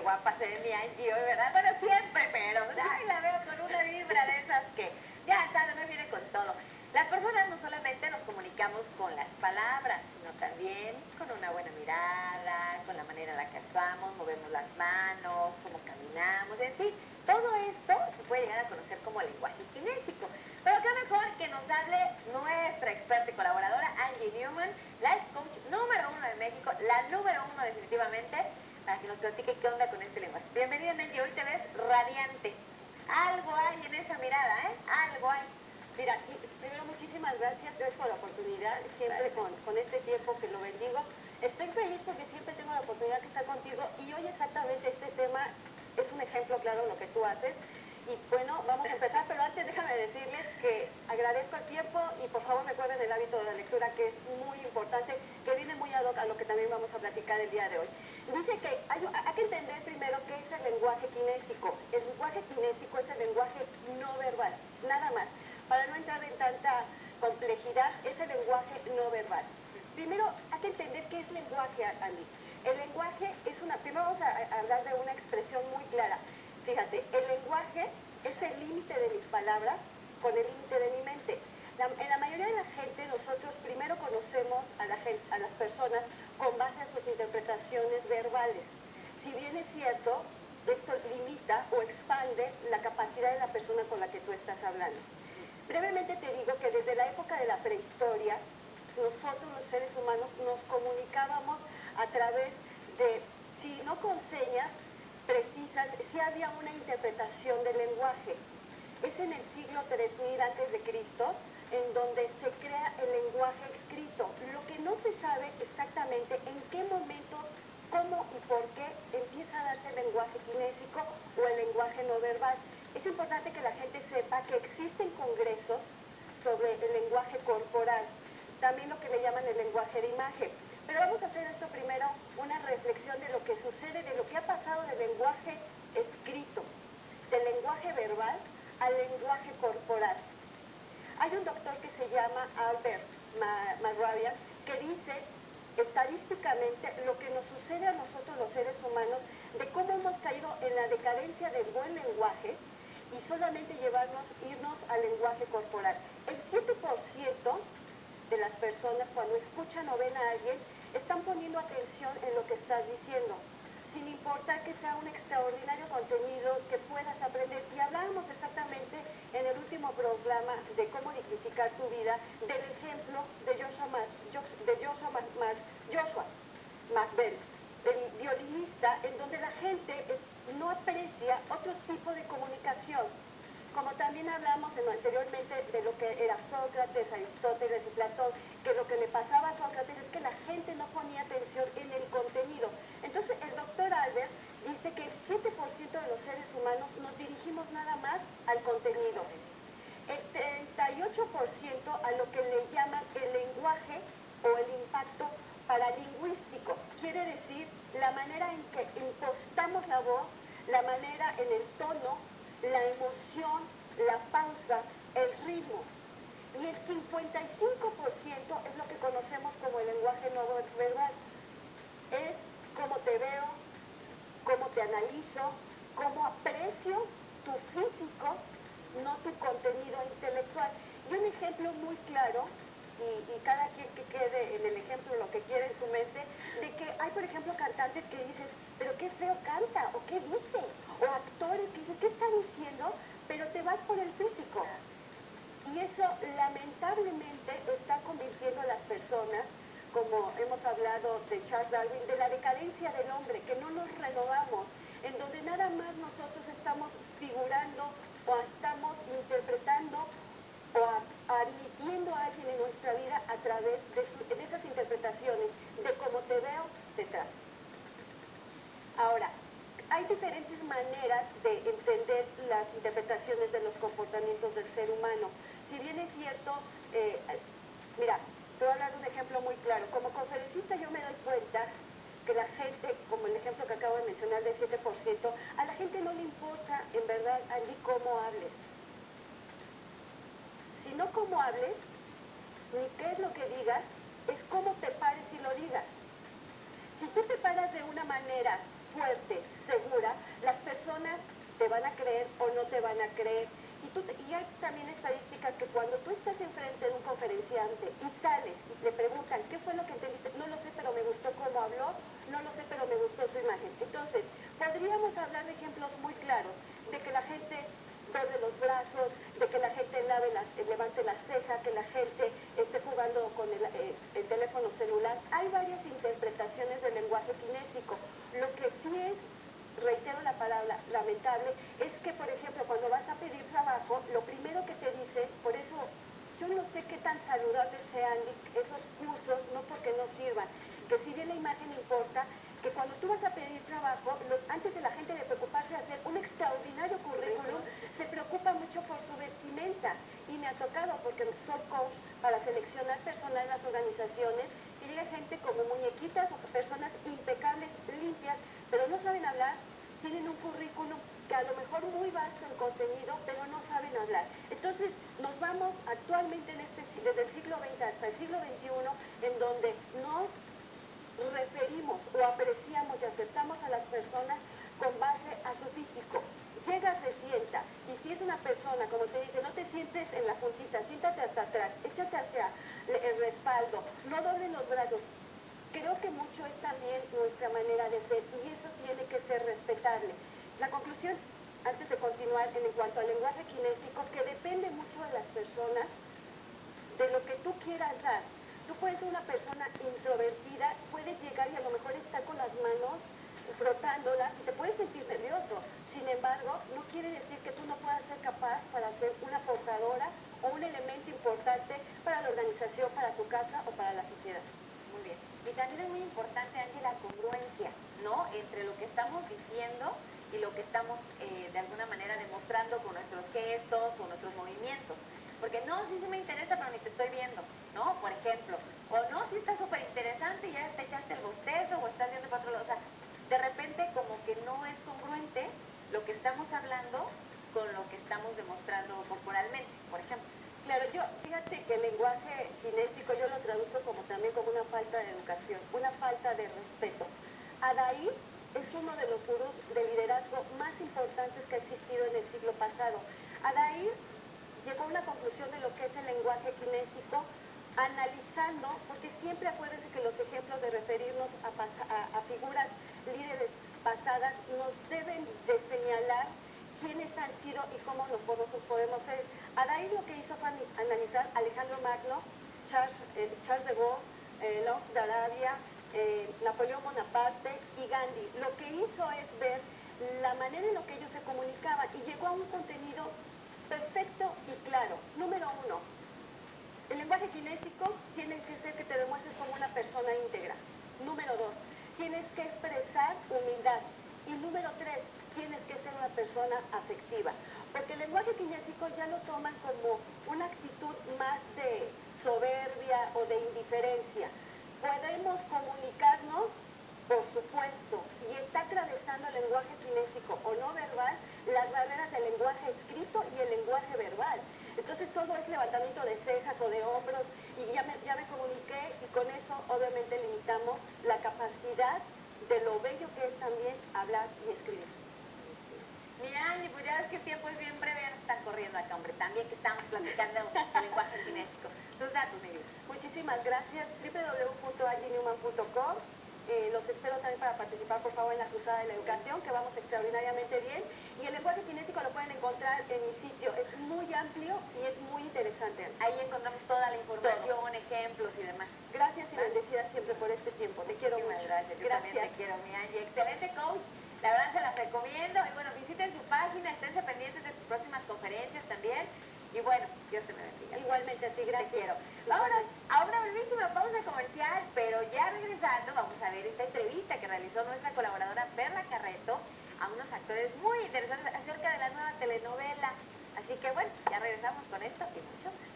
guapa se ve mi Angie hoy, ¿verdad? Bueno, siempre, pero ay, la veo con una vibra de esas que ya sabes, me viene con todo. Las personas no solamente nos comunicamos con las palabras, sino también con una buena mirada, con la manera en la que actuamos, movemos las manos, cómo caminamos, en fin. Todo esto se puede llegar a conocer como lenguaje kinésico. Pero qué mejor que nos hable nuestra experta y colaboradora Angie Newman, life coach número 1 de México, la número 1 definitivamente, para que nos platique qué onda con este lenguaje. Bienvenida, Angie, hoy te ves radiante. Algo hay en esa mirada, ¿eh? Algo hay. Mira, primero muchísimas gracias por la oportunidad, siempre con este tiempo que lo bendigo. Estoy feliz porque siempre tengo la oportunidad de estar contigo y hoy exactamente este tema es un ejemplo claro de lo que tú haces. Y bueno, vamos a empezar, pero antes déjame decirles que agradezco el tiempo y por favor recuerden el hábito de la lectura, que es muy importante, que viene muy ad hoc a lo que también vamos a platicar el día de hoy. Dice que hay que entender primero qué es el lenguaje kinésico. El lenguaje kinésico es el lenguaje no verbal, nada más. Para no entrar en tanta complejidad, es el lenguaje no verbal. Primero, hay que entender qué es lenguaje, Andy. El lenguaje es primero vamos a hablar de una expresión muy clara. Fíjate, el lenguaje es el límite de mis palabras con el límite de mi mente. En la mayoría de la gente, nosotros primero conocemos a las personas con base a sus interpretaciones verbales. Si bien es cierto, esto limita o expande la capacidad de la persona con la que tú estás hablando. Brevemente te digo que desde la época de la prehistoria, nosotros los seres humanos nos comunicábamos a través de, si no con señas precisas, si había una interpretación del lenguaje. Es en el siglo 3000 a.C. en donde se crea el lenguaje escrito. Lo que no se sabe exactamente en qué momento, cómo y por qué empieza a darse el lenguaje kinésico o el lenguaje no verbal. Es importante que la gente sepa que existen congresos sobre el lenguaje corporal, también lo que le llaman el lenguaje de imagen. Pero vamos a hacer esto primero, una reflexión de lo que sucede, de lo que ha pasado del lenguaje escrito, del lenguaje verbal al lenguaje corporal. Hay un doctor que se llama Albert Mehrabian que dice estadísticamente lo que nos sucede a nosotros los seres humanos, de cómo hemos caído en la decadencia del buen lenguaje y solamente irnos al lenguaje corporal. El 7% de las personas cuando escuchan o ven a alguien están poniendo atención en lo que estás diciendo, sin importar que sea un extraordinario contenido que puedas aprender. Y hablábamos exactamente en el último programa de cómo dignificar tu vida, del ejemplo de Joshua McBeth, el violinista, en donde la gente no aprecia otro tipo de comunicación. Como también hablamos anteriormente de lo que era Sócrates, Aristóteles y Platón, que lo que le pasaba a Sócrates es que la gente no ponía atención en el contenido. Entonces el doctor Albert dice que el 7% de los seres humanos nos dirigimos nada más al contenido. El 38% a lo que le llaman el lenguaje o el impacto paralingüístico. Quiere decir la manera en que impostamos la voz, la manera en el tono, la emoción, la pausa, el ritmo. Y el 55% es lo que conocemos como el lenguaje no verbal. Es cómo te veo, cómo te analizo, cómo aprecio tu físico, no tu contenido intelectual. Y un ejemplo muy claro, y cada quien que quede en el ejemplo lo que quiere en su mente, de que hay, por ejemplo, cantantes que dices, pero qué feo canta, o qué dice, o actores que dicen, ¿qué está diciendo? Pero te vas por el físico. Y eso lamentablemente está convirtiendo a las personas, como hemos hablado de Charles Darwin, de la decadencia del hombre, que no nos renovamos, en donde nada más nosotros estamos figurando o estamos interpretando o admitiendo a alguien en nuestra vida a través de esas interpretaciones, de cómo te veo, te trato. Ahora, hay diferentes maneras de entender las interpretaciones de los comportamientos del ser humano. Si bien es cierto, mira, te voy a hablar de un ejemplo muy claro. Como conferencista yo me doy cuenta que la gente, como el ejemplo que acabo de mencionar del 7%, a la gente no le importa en verdad, Andy, cómo hables. Si no cómo hables, ni qué es lo que digas, es cómo te pares y lo digas. Si tú te paras de una manera fuerte, segura, las personas te van a creer o no te van a creer. Y hay también estadísticas que cuando tú estás enfrente de un conferenciante y sales y le preguntan qué fue lo que entendiste, no lo sé, pero me gustó cómo habló, no lo sé, pero me gustó su imagen. Entonces, podríamos hablar de ejemplos muy claros de que la gente doble los brazos, de que la gente levante la ceja, que la gente esté jugando con el teléfono celular. Hay varias interpretaciones del lenguaje kinésico. Lo que sí es, reitero la palabra, lamentable, es que, por ejemplo, cuando vas a pedir trabajo, lo primero que te dicen, por eso yo no sé qué tan saludables sean esos cursos, no porque no sirvan, que si bien la imagen importa, que cuando tú vas a pedir trabajo, antes de la gente de preocuparse de hacer un extraordinario currículum, se preocupa mucho por su vestimenta. Y me ha tocado, porque soy coach para seleccionar personal en las organizaciones, y llega gente como muñequitas o personas impecables, limpias, pero no saben hablar, tienen un currículum que a lo mejor muy vasto en contenido, pero no saben hablar. Entonces, nos vamos actualmente desde el siglo XX hasta el siglo XXI, en donde nos referimos o apreciamos y aceptamos a las personas con base a su físico. Llega, se sienta, y si es una persona, como te dice, no te sientes en la puntita, siéntate hasta atrás, échate hacia el respaldo, no doblen los brazos. Creo que mucho es también nuestra manera de ser, y eso tiene que ser respetable. La conclusión, antes de continuar, en cuanto al lenguaje kinésico, que depende mucho de las personas, de lo que tú quieras dar. Tú puedes ser una persona introvertida, puedes llegar y a lo mejor estar con las manos frotándolas y te puedes sentir nervioso. Sin embargo, no quiere decir que tú no puedas ser capaz para ser una portadora o un elemento importante para la organización, para tu casa o para la sociedad. Muy bien. Y también es muy importante, Angie, la congruencia, ¿no? Entre lo que estamos diciendo y lo que estamos de alguna manera demostrando con nuestros gestos o nuestros movimientos. Porque no, sí me interesa, pero ni te estoy viendo, ¿no? Por ejemplo. O no, sí está súper interesante y ya te echaste el bostezo o estás viendo para otro lado. O sea, de repente como que no es congruente lo que estamos hablando con lo que estamos demostrando corporalmente, por ejemplo. Claro, fíjate que el lenguaje kinésico yo lo traduzco también como una falta de educación, una falta de respeto. Adair es uno de los gurús de liderazgo más importantes que ha existido en el siglo pasado. Adair llegó a una conclusión de lo que es el lenguaje kinésico, analizando, porque siempre acuérdense que los ejemplos de referirnos a figuras líderes pasadas nos deben de señalar quiénes han sido y cómo nosotros podemos ser. Adair lo que hizo fue analizar Alejandro Magno, Charles de Gaulle, Lawrence de Arabia, Napoleón Bonaparte y Gandhi. Lo que hizo es ver la manera en la que ellos se comunicaban y llegó a un contenido perfecto y claro. Número 1, el lenguaje kinésico tiene que ser que te demuestres como una persona íntegra. Número 2, tienes que expresar humildad. Y número 3, tienes que ser una persona afectiva. Porque el lenguaje kinésico ya lo toman como una actitud más de soberbia o de indiferencia. Podemos comunicarnos, por supuesto, y está atravesando el lenguaje kinésico o no verbal las barreras del lenguaje escrito y el lenguaje verbal. Entonces todo es levantamiento de cejas o de hombros y ya me comuniqué, y con eso obviamente limitamos la capacidad de lo bello que es también hablar y escribir. Mira, Angie, pues ya ves que el tiempo es bien breve, ya nos están corriendo acá, hombre. También que estamos platicando el lenguaje kinésico. Tus datos, mi vida. Muchísimas gracias. www.angienewman.com. Los espero también para participar, por favor, en la Cruzada de la Educación, que vamos extraordinariamente bien. Y el lenguaje kinésico lo pueden encontrar en mi sitio. Es muy amplio y es muy interesante. Ahí encontramos toda la información, ejemplos y demás. Gracias y bendecida siempre por este tiempo. Te quiero mucho. Gracias. Yo también te quiero, mi Angie. Excelente coach. La verdad se las recomiendo. Y bueno, visiten su página, esténse pendientes de sus próximas conferencias también. Y bueno, Dios te me bendiga. Igualmente a ti, gracias. Te quiero. Vámonos a una brevísima pausa comercial, pero ya regresando vamos a ver esta entrevista que realizó nuestra colaboradora Perla Carreto a unos actores muy interesantes acerca de la nueva telenovela. Así que bueno, ya regresamos con esto y mucho más.